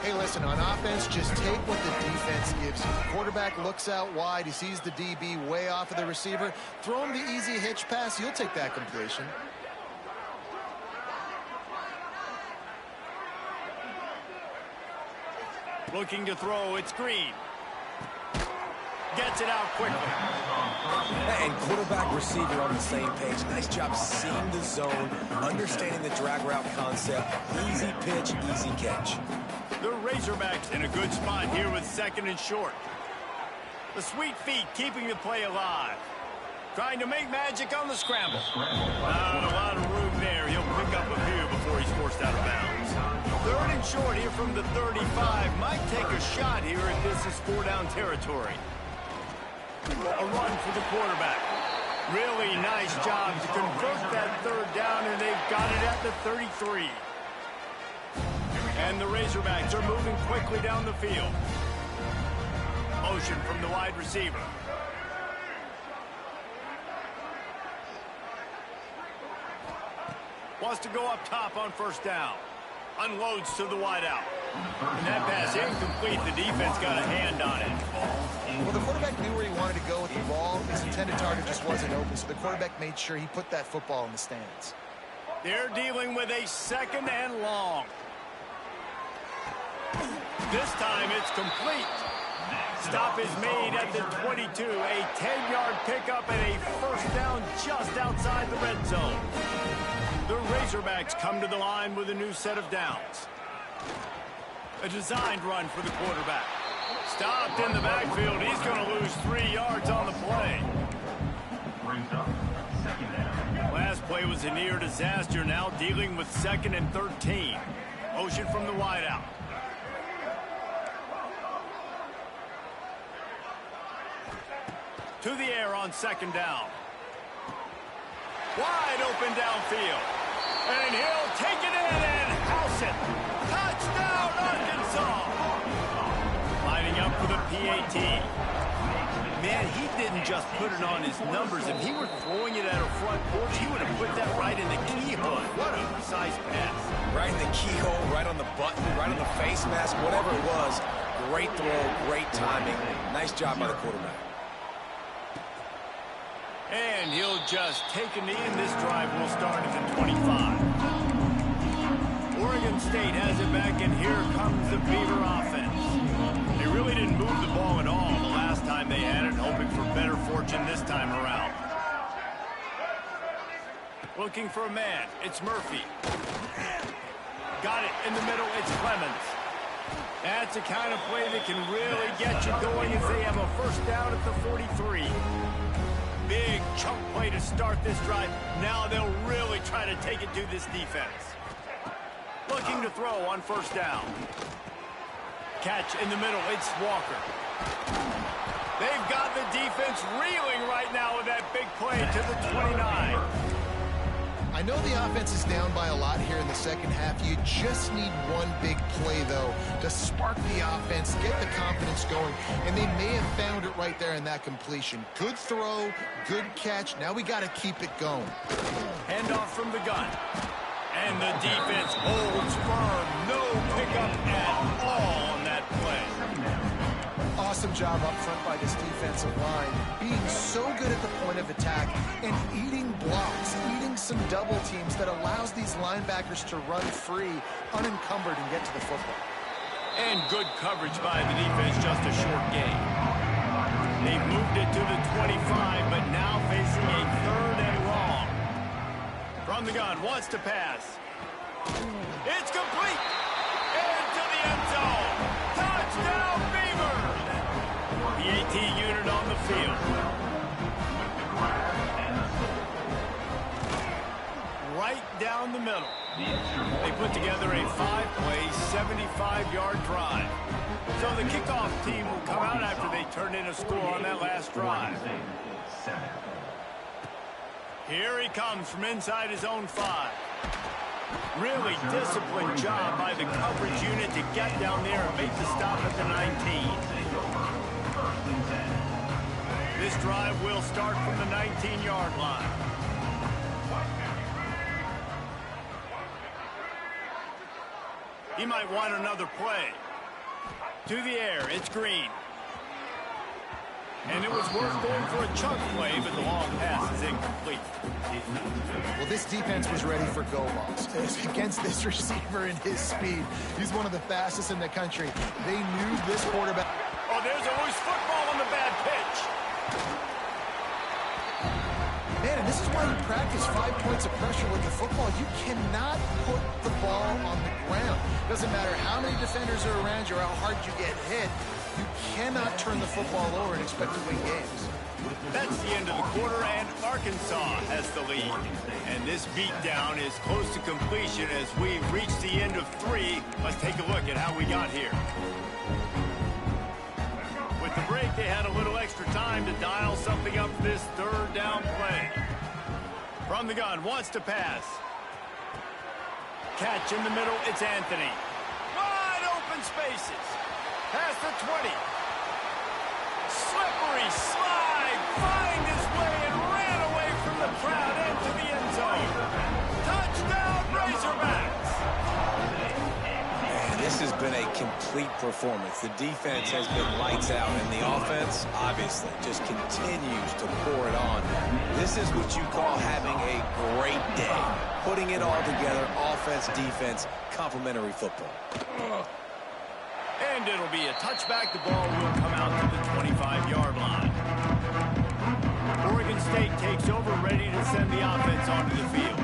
Hey, listen, on offense, just take what the defense gives you. The quarterback looks out wide. He sees the DB way off of the receiver. Throw him the easy hitch pass. You'll take that completion. Looking to throw. It's Green. Gets it out quickly. And quarterback receiver on the same page. Nice job seeing the zone, understanding the drag route concept. Easy pitch, easy catch. The Razorbacks in a good spot here with second and short. The sweet feet keeping the play alive. Trying to make magic on the scramble. Not a lot of room there. He'll pick up a few before he's forced out of bounds. Third and short here from the 35. Might take a shot here if this is four-down territory. A run for the quarterback. Really nice job to convert that third down, and they've got it at the 33. And the Razorbacks are moving quickly down the field. Motion from the wide receiver. Wants to go up top on first down. Unloads to the wideout. And that pass incomplete. The defense got a hand on it. Well, the quarterback knew where he wanted to go with the ball. His intended target just wasn't open, so the quarterback made sure he put that football in the stands. They're dealing with a second and long. This time it's complete. Stop is made at the 22. A 10-yard pickup and a first down just outside the red zone. The Razorbacks come to the line with a new set of downs. A designed run for the quarterback. Stopped in the backfield. He's going to lose 3 yards on the play. Last play was a near disaster. Now dealing with second and 13. Motion from the wideout. To the air on second down. Wide open downfield. And he'll take it in and house it. Touchdown, Arkansas. Lining up for the PAT. Man, he didn't just put it on his numbers. If he were throwing it at a front porch, he would have put that right in the keyhole. What a precise pass. Right in the keyhole, right on the button, right on the face mask, whatever it was. Great throw, great timing. Nice job by the quarterback. And he'll just take a knee, and this drive will start at the 25. Oregon State has it back, and here comes the Beaver offense. They really didn't move the ball at all the last time they had it, hoping for better fortune this time around. Looking for a man. It's Murphy. Got it in the middle. It's Clemens. That's the kind of play that can really get you going if they have a first down at the 43. Big chunk play to start this drive. Now they'll really try to take it to this defense. Looking to throw on first down. Catch in the middle. It's Walker. They've got the defense reeling right now with that big play to the 29. I I know the offense is down by a lot here in the second half. You just need one big play, though, to spark the offense, get the confidence going, and they may have found it right there in that completion. Good throw, good catch. Now we got to keep it going. Handoff from the gun. And the defense holds firm. No pickup at all on that play. Awesome job up front by this defensive line, being so good at the point of attack and eating blocks, eating some double teams that allows these linebackers to run free, unencumbered, and get to the football. And good coverage by the defense, just a short gain. They've moved it to the 25, but now facing a 3rd and long. From the gun, wants to pass. It's complete. Into the end zone. Touchdown, Beavers. The AT unit on the field. Right down the middle. They put together a 5-play, 75-yard drive. So the kickoff team will come out after they turn in a score on that last drive. Here he comes from inside his own 5. Really disciplined job by the coverage unit to get down there and make the stop at the 19. This drive will start from the 19-yard line. He might want another play. To the air, it's Green. And it was worth going for a chunk play, but the long pass is incomplete. Well, this defense was ready for go balls. Against this receiver and his speed, he's one of the fastest in the country. They knew this quarterback. Oh, there's a loose football on the bad pitch. Man, and this is why you practice 5 points of pressure with the football. You cannot put the ball on the ground. Doesn't matter how many defenders are around you or how hard you get hit. You cannot turn the football over and expect to win games. That's the end of the quarter, and Arkansas has the lead. And this beatdown is close to completion as we reach the end of 3. Let's take a look at how we got here. With the break, they had a little extra time to dial something up for this 3rd down play. From the gun, wants to pass. Catch in the middle, it's Anthony. Wide open spaces. Past the 20. Slippery slide. Find his way and ran away from the crowd into the end zone. Touchdown, Razorbacks. Man, this has been a complete performance. The defense has been lights out, and the offense, obviously, just continues to pour it on. This is what you call having a great day. Putting it all together, offense, defense, complementary football. And it'll be a touchback. The ball will come out to the 25-yard line. Oregon State takes over, ready to send the offense onto the field.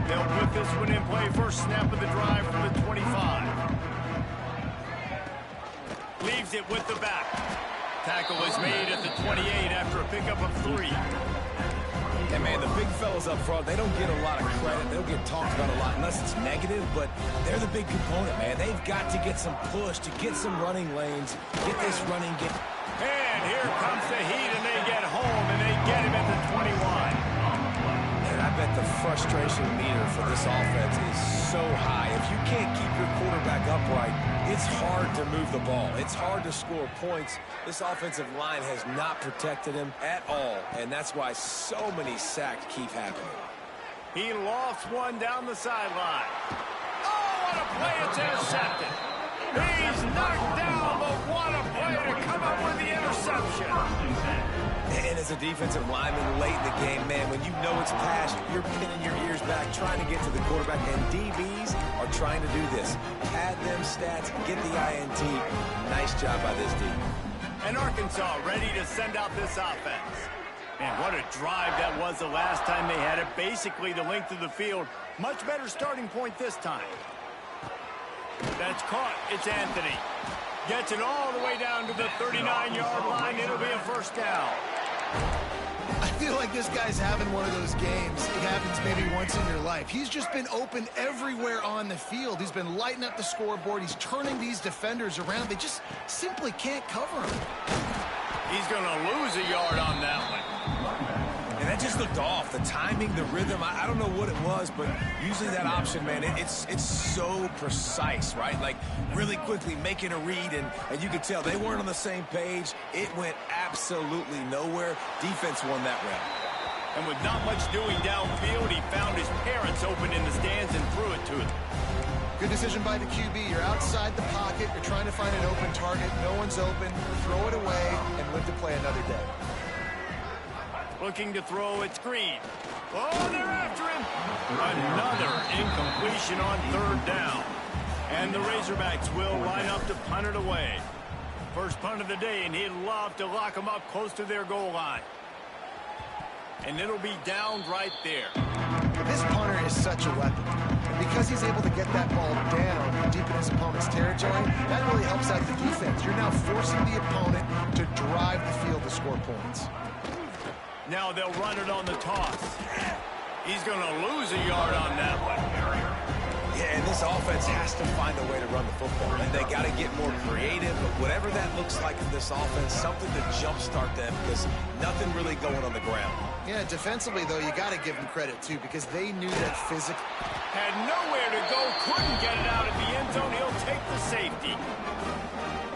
They'll put this one in play, first snap of the drive from the 25. Leaves it with the back. Tackle is made at the 28 after a pickup of 3. And, man, the big fellas up front, they don't get a lot of credit. They don't get talked about a lot unless it's negative, but they're the big component, man. They've got to get some push to get some running lanes, get this running game. And here comes the heat, and they get home, and they get him at the 21. And I bet the frustration meter for this offense is so high. If you can't keep your quarterback upright, it's hard to move the ball. It's hard to score points. This offensive line has not protected him at all, and that's why so many sacks keep happening. He lofts one down the sideline. Oh, what a play. It's intercepted. He's knocked down, but what a play to come up with the interception. And as a defensive lineman late in the game, man, when you know it's past, you're pinning your ears back, trying to get to the quarterback, and DBs are trying to do this. Pad them stats, get the INT. Nice job by this D. And Arkansas ready to send out this offense. Man, what a drive that was the last time they had it. Basically the length of the field. Much better starting point this time. That's caught. It's Anthony. Gets it all the way down to the 39-yard line. It'll be a first down. I feel like this guy's having one of those games. It happens maybe once in your life. He's just been open everywhere on the field. He's been lighting up the scoreboard. He's turning these defenders around. They just simply can't cover him. He's going to lose a yard on that one. And that just looked off. The timing, the rhythm, I don't know what it was, but usually that option, man, it's so precise, right? Like, really quickly making a read, and you could tell they weren't on the same page. It went absolutely nowhere. Defense won that round. And with not much doing downfield, he found his parents open in the stands and threw it to him. Good decision by the QB. You're outside the pocket. You're trying to find an open target. No one's open. Throw it away and live to play another day. Looking to throw, it's Green. Oh, they're after him. Another incompletion on third down. And the Razorbacks will line up to punt it away. First punt of the day, and he'd love to lock them up close to their goal line. And it'll be downed right there. This punter is such a weapon. And because he's able to get that ball down deep in his opponent's territory, that really helps out the defense. You're now forcing the opponent to drive the field to score points. Now they'll run it on the toss. He's going to lose a yard on that one. Yeah, and this offense has to find a way to run the football, and they got to get more creative. But whatever that looks like for this offense, something to jumpstart them, because nothing really going on the ground. Yeah, defensively, though, you got to give them credit, too, because they knew that physical. Had nowhere to go, couldn't get it out of the end zone. He'll take the safety.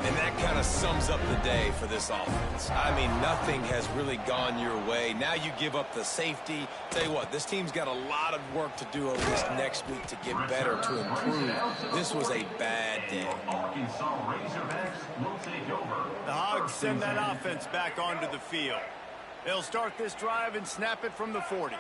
And that kind of sums up the day for this offense. I mean, nothing has really gone your way. Now you give up the safety. Tell you what, this team's got a lot of work to do over this next week to get better, to improve. This was a bad day. The Hogs send that offense back onto the field. They'll start this drive and snap it from the 40.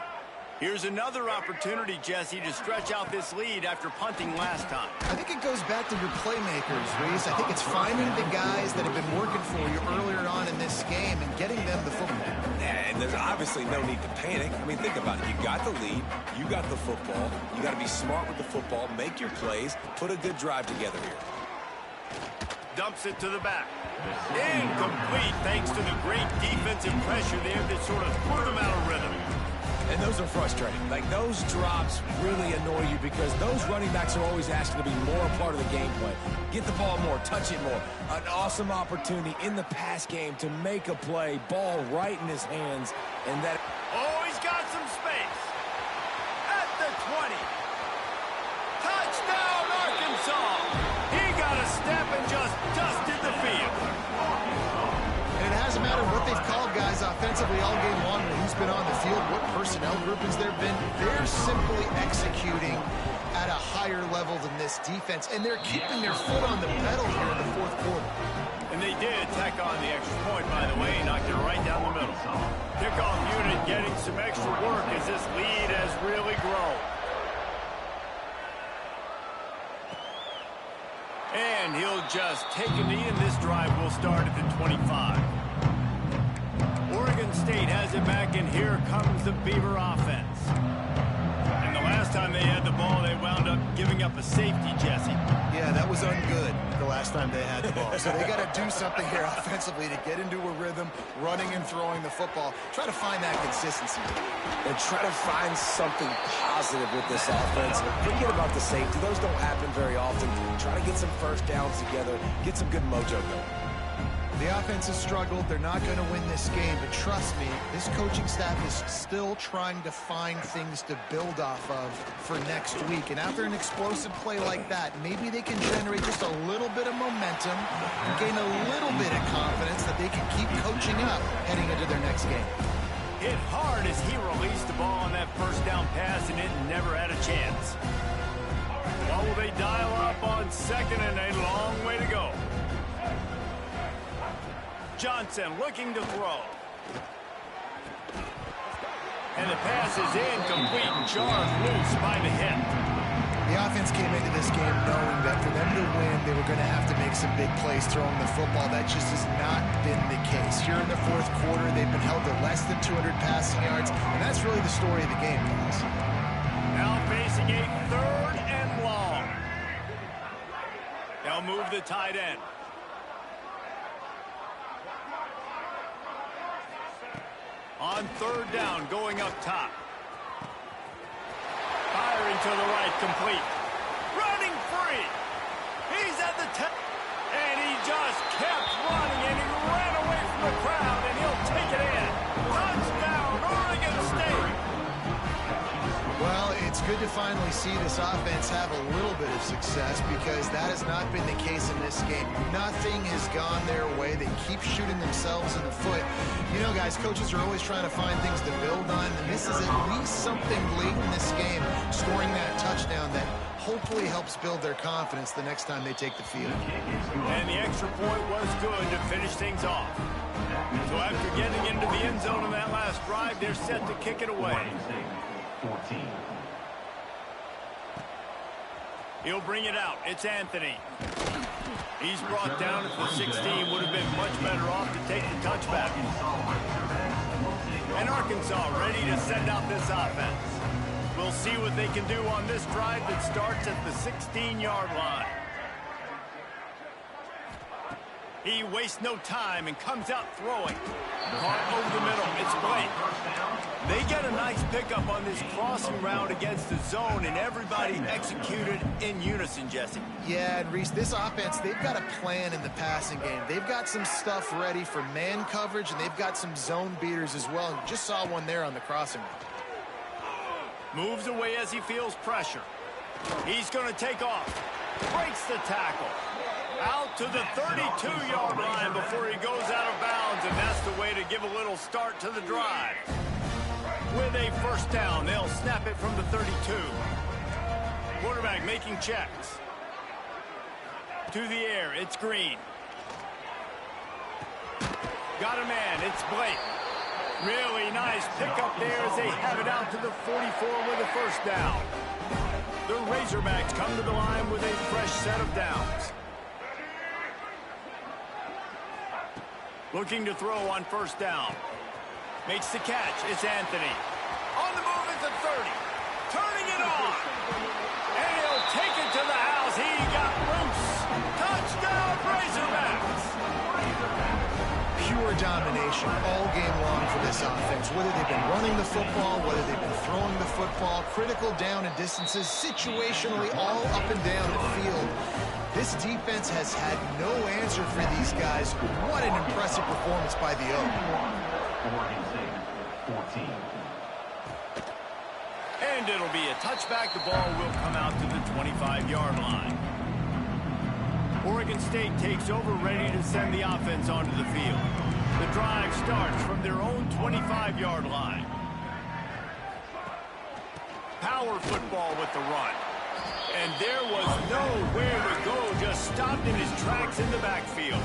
Here's another opportunity, Jesse, to stretch out this lead after punting last time. I think it goes back to your playmakers, Reese. I think it's finding the guys that have been working for you earlier on in this game and getting them the football. And there's obviously no need to panic. I mean, think about it. You got the lead. You got the football. You got to be smart with the football. Make your plays. Put a good drive together here. Dumps it to the back. Incomplete thanks to the great defensive pressure there that sort of threw them out of rhythm. And those are frustrating. Like, those drops really annoy you because those running backs are always asking to be more a part of the game plan. Get the ball more, touch it more. An awesome opportunity in the pass game to make a play, ball right in his hands, and that... Oh, he's got some space. At the 20. Touchdown, Arkansas. He got a step and just dusted the field. And it hasn't mattered what they've called guys offensively all game long when he's been on the field, what personnel groupings there have been. They're simply executing at a higher level than this defense, and they're keeping their foot on the pedal here in the fourth quarter. And they did tack on the extra point, by the way, knocked it right down the middle. Kickoff unit getting some extra work as this lead has really grown. And he'll just take a knee, and this drive will start at the 25. Oregon State has it back, and here comes the Beaver offense. And the last time they had the ball, they wound up giving up a safety, Jesse. Yeah, that was ungood the last time they had the ball. So they got to do something here offensively to get into a rhythm, running and throwing the football. Try to find that consistency. And try to find something positive with this offense. Forget about the safety. Those don't happen very often. Try to get some first downs together. Get some good mojo going. The offense has struggled. They're not going to win this game. But trust me, this coaching staff is still trying to find things to build off of for next week. And after an explosive play like that, maybe they can generate just a little bit of momentum and gain a little bit of confidence that they can keep coaching up heading into their next game. Hit hard as he released the ball on that first down pass, and it never had a chance. Well, will they dial up on second, and a long way to go. Johnson looking to throw. And the pass is incomplete and charged loose by the hip. The offense came into this game knowing that for them to win, they were going to have to make some big plays throwing the football. That just has not been the case. Here in the fourth quarter, they've been held to less than 200 passing yards, and that's really the story of the game, guys. Now facing a third and long. They'll move the tight end. On third down, going up top. Firing to the right, complete. Running free. He's at the 10. And he just kept running, and he ran away from the crowd, and he'll take it in. Touchdown, Oregon State. Well, it's good to finally see this offense have a little bit of success because that has not been the case in this game. Nothing has gone their way. They keep shooting themselves in the foot. You know, guys, coaches are always trying to find things to build on, and this is at least something late in this game, scoring that touchdown that hopefully helps build their confidence the next time they take the field. And the extra point was good to finish things off. So after getting into the end zone in that last drive, they're set to kick it away. 14. He'll bring it out. It's Anthony. He's brought down at the 16. Would have been much better off to take the touchback. And Arkansas ready to send out this offense. We'll see what they can do on this drive that starts at the 16-yard line. He wastes no time and comes out throwing. Caught over the middle. It's Blake. They get a nice pickup on this crossing route against the zone, and everybody executed in unison, Jesse. Yeah, and Reese, this offense, they've got a plan in the passing game. They've got some stuff ready for man coverage, and they've got some zone beaters as well. And just saw one there on the crossing route. Moves away as he feels pressure. He's going to take off. Breaks the tackle. Out to the 32-yard line before he goes out of bounds, and that's the way to give a little start to the drive. With a first down, they'll snap it from the 32. Quarterback making checks. To the air, it's Green. Got a man, it's Blake. Really nice pickup there as they have it out to the 44 with a first down. The Razorbacks come to the line with a fresh set of downs. Looking to throw on first down. Makes the catch. It's Anthony. On the move at the 30. Turning it on. And he'll take it to the house. He got loose. Touchdown, Razorbacks. Pure domination all game long for this offense. Whether they've been running the football, whether they've been throwing the football, critical down and distances, situationally all up and down the field. This defense has had no answer for these guys. What an impressive performance by the Oak. And it'll be a touchback. The ball will come out to the 25-yard line. Oregon State takes over, ready to send the offense onto the field. The drive starts from their own 25-yard line. Power football with the run. And there was nowhere to go, just stopped in his tracks in the backfield.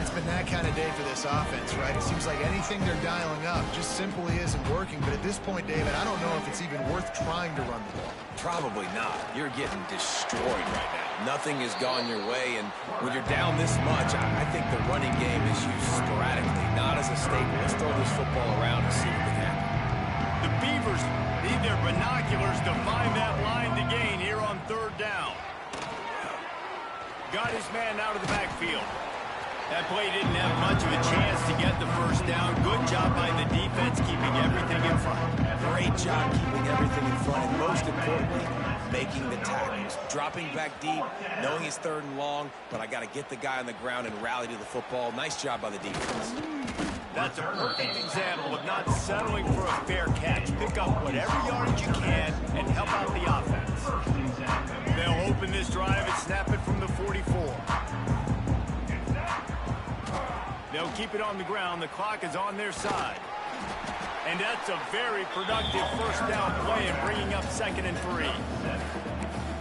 It's been that kind of day for this offense, right? It seems like anything they're dialing up just simply isn't working. But at this point, David, I don't know if it's even worth trying to run the ball. Probably not. You're getting destroyed right now. Nothing has gone your way, and when you're down this much, I think the running game is used sporadically, not as a staple. Let's throw this football around and see what can happen. The Beavers need their binoculars to find that line to gain here on third down. Got his man out of the backfield. That play didn't have much of a chance to get the first down. Good job by the defense keeping everything in front. Great job keeping everything in front, and most importantly, making the tackles. Dropping back deep, knowing it's third and long, but I got to get the guy on the ground and rally to the football. Nice job by the defense. That's a perfect example of not settling for a fair catch. Pick up whatever yardage you can and help out the offense. They'll open this drive and snap it from the 44. They'll keep it on the ground. The clock is on their side. And that's a very productive first down play and bringing up 2nd and 3.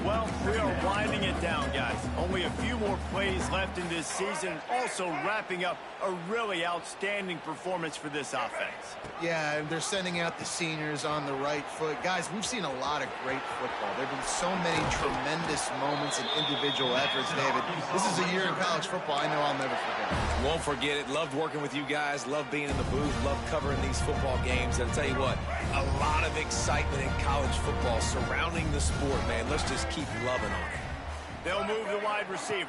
Well, we are winding it down, guys. Only a few more plays left in this season. Also wrapping up a really outstanding performance for this offense. Yeah, and they're sending out the seniors on the right foot. Guys, we've seen a lot of great football. There have been so many tremendous moments and individual efforts, David. This is a year in college football I know I'll never forget. Won't forget it. Loved working with you guys. Loved being in the booth. Loved covering these football games. And I'll tell you what, a lot of excitement in college football surrounding the sport, man. Let's just keep loving on it. They'll move the wide receiver.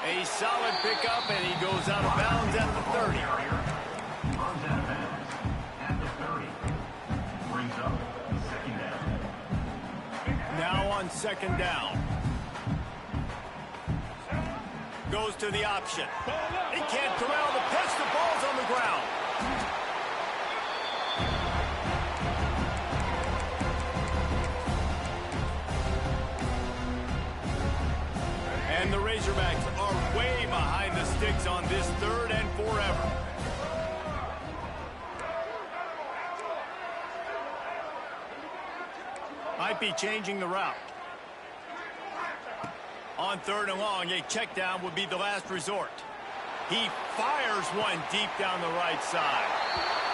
A solid pickup, and he goes out of bounds at the 30. Now on 2nd down. Goes to the option. He can't corral the pitch. The ball's on the ground. Razorbacks are way behind the sticks on this 3rd and forever. Might be changing the route. On 3rd and long, a check down would be the last resort. He fires one deep down the right side.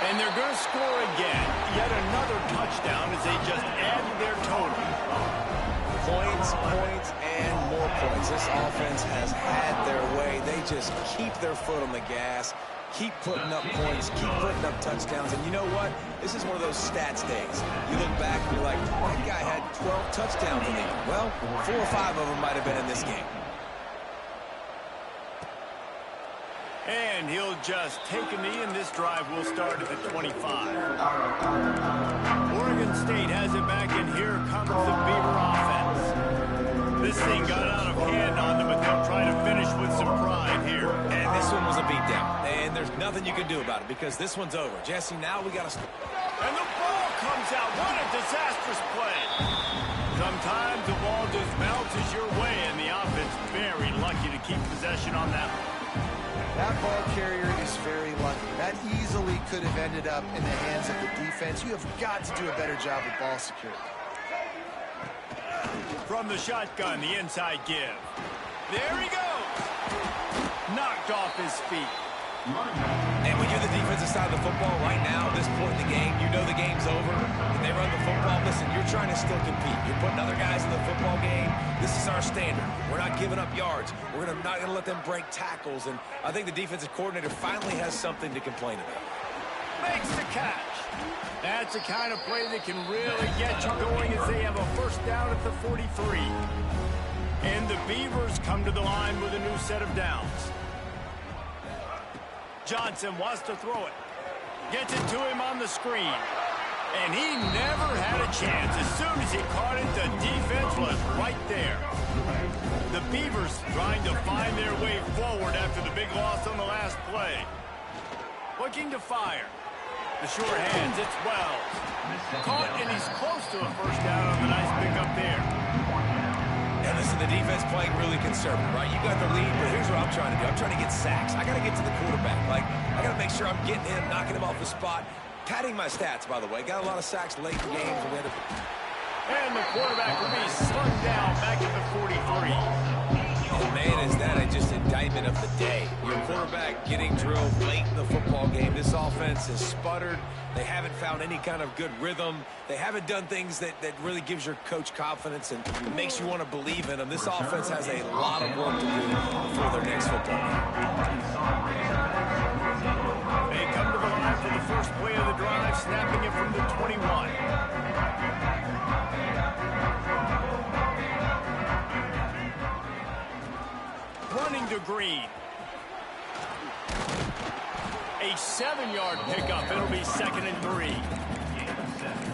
And they're going to score again. Yet another touchdown as they just added their total. Points, points, and more points. This offense has had their way. They just keep their foot on the gas, keep putting up points, keep putting up touchdowns. And you know what? This is one of those stats days. You look back and you're like, that guy had 12 touchdowns in the game. Well, 4 or 5 of them might have been in this game. And he'll just take a knee, and this drive will start at the 25. Oregon State has it back, and here comes the Beaver offense. This thing got out of hand on them, but they'll try to finish with some pride here. And this one was a beatdown. And there's nothing you can do about it because this one's over. Jesse, now we got to... And the ball comes out. What a disastrous play. Sometimes the ball just bounces your way, and the offense very lucky to keep possession on that one. That ball carrier is very lucky. That easily could have ended up in the hands of the defense. You have got to do a better job with ball security. From the shotgun, the inside give. There he goes. Knocked off his feet. And when you're the defensive side of the football right now, at this point in the game, you know the game's over, and they run the football. Listen, you're trying to still compete. You're putting other guys in the football game. This is our standard. We're not giving up yards. We're not going to let them break tackles, and I think the defensive coordinator finally has something to complain about. Makes the catch. That's the kind of play that can really get you going as they have a first down at the 43. And the Beavers come to the line with a new set of downs. Johnson wants to throw it. Gets it to him on the screen. And he never had a chance. As soon as he caught it, the defense was right there. The Beavers trying to find their way forward after the big loss on the last play. Looking to fire. The short hands, it's Wells. Caught, and he's close to a first down on the nice pickup there. And listen, the defense playing really conservative, right? You got the lead, but here's what I'm trying to do. I'm trying to get sacks. I got to get to the quarterback. Like, I got to make sure I'm getting him, knocking him off the spot. Padding my stats, by the way. Got a lot of sacks late in games. And the quarterback will be slung down back at the 43. And man, is that just indictment of the day. Your quarterback getting drilled late in the football game. This offense has sputtered. They haven't found any kind of good rhythm. They haven't done things that really gives your coach confidence and makes you want to believe in them. This offense has a lot of work to do before their next football game. They come to the line for the first play of the drive, snapping it from the 21. Running to Green. A 7-yard pickup. It'll be 2nd and 3.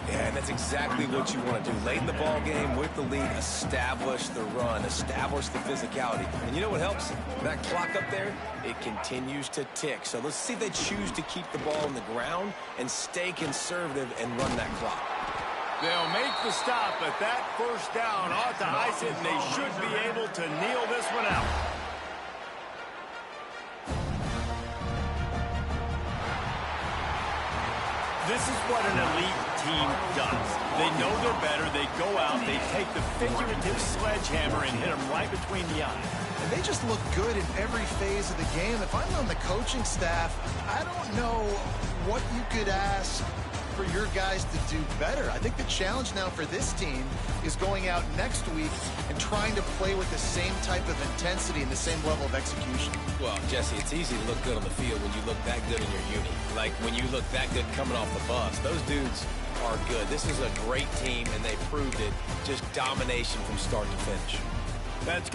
Yeah, and that's exactly what you want to do. Late in the ball game with the lead, establish the run, establish the physicality. And you know what helps? That clock up there, it continues to tick. So let's see if they choose to keep the ball on the ground and stay conservative and run that clock. They'll make the stop, but that first down ought to ice it, and they should be able to kneel this one out. This is what an elite team does. They know they're better. They go out. They take the figurative sledgehammer and hit them right between the eyes. And they just look good in every phase of the game. If I'm on the coaching staff, I don't know what you could ask for your guys to do better. I think the challenge now for this team is going out next week and trying to play with the same type of intensity and the same level of execution. Well, Jesse, it's easy to look good on the field when you look that good in your uni. Like when you look that good coming off the bus. Those dudes are good. This is a great team, and they proved it. Just domination from start to finish. That's good.